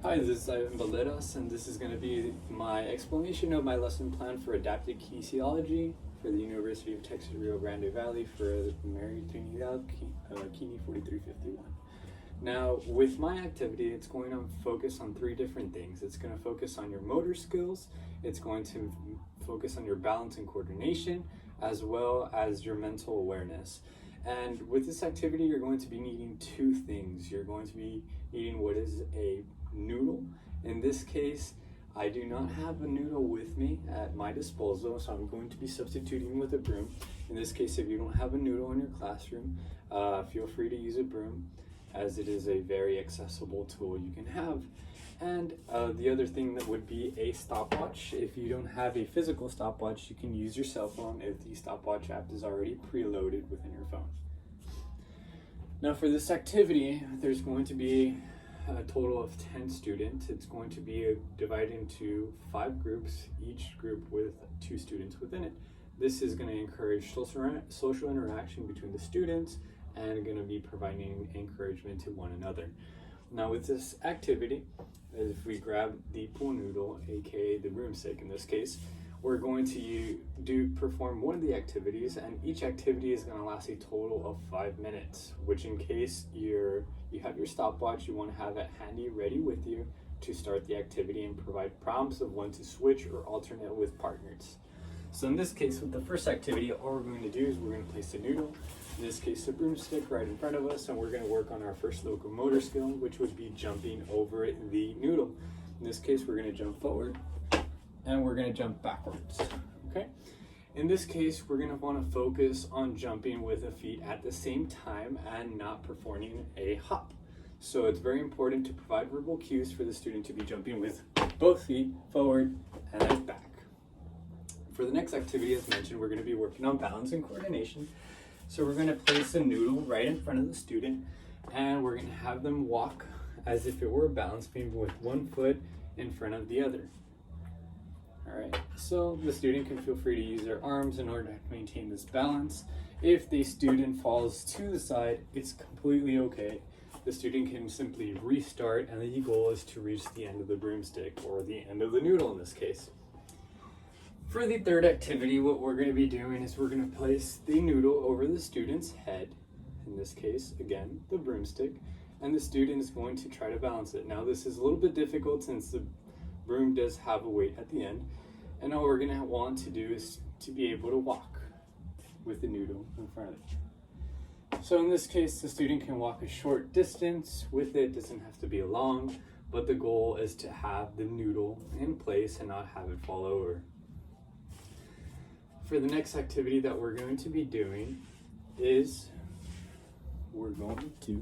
Hi, this is Ivan Valedas, and this is going to be my explanation of my lesson plan for adapted kinesiology for the University of Texas Rio Grande Valley for the Mary Trinidad Kini 4351. Now, with my activity, it's going to focus on three different things. It's going to focus on your motor skills, it's going to focus on your balance and coordination, as well as your mental awareness. And with this activity, you're going to be needing two things. You're going to be needing what is a noodle. In this case, I do not have a noodle with me at my disposal, so I'm going to be substituting with a broom. In this case, if you don't have a noodle in your classroom, feel free to use a broom, as it is a very accessible tool you can have. And the other thing that would be a stopwatch. If you don't have a physical stopwatch, you can use your cell phone if the stopwatch app is already preloaded within your phone. Now for this activity, there's going to be a total of 10 students. It's going to be divided into 5 groups, each group with 2 students within it. This is going to encourage social interaction between the students and going to be providing encouragement to one another. Now with this activity, if we grab the pool noodle, aka the broomstick in this case, we're going to perform one of the activities, and each activity is going to last a total of 5 minutes, which in case you have your stopwatch, you want to have it handy ready with you to start the activity and provide prompts of when to switch or alternate with partners. So in this case, with the first activity, all we're going to do is we're going to place the noodle, in this case the broomstick, right in front of us, and we're going to work on our first locomotor skill, which would be jumping over the noodle. In this case, we're going to jump forward and we're going to jump backwards. Okay. In this case, we're going to want to focus on jumping with the feet at the same time and not performing a hop. So it's very important to provide verbal cues for the student to be jumping with both feet forward and then back. For the next activity, as mentioned, we're going to be working on balance and coordination. So we're going to place a noodle right in front of the student, and we're going to have them walk as if it were a balance beam with one foot in front of the other. All right, so the student can feel free to use their arms in order to maintain this balance. If the student falls to the side, it's completely okay. The student can simply restart, and the goal is to reach the end of the broomstick, or the end of the noodle in this case. For the third activity, what we're going to be doing is we're going to place the noodle over the student's head, in this case, again, the broomstick, and the student is going to try to balance it. Now this is a little bit difficult since the broom does have a weight at the end, and all we're going to want to do is to be able to walk with the noodle in front of it. So in this case, the student can walk a short distance with it, doesn't have to be long, but the goal is to have the noodle in place and not have it fall over. For the next activity that we're going to be doing is we're going to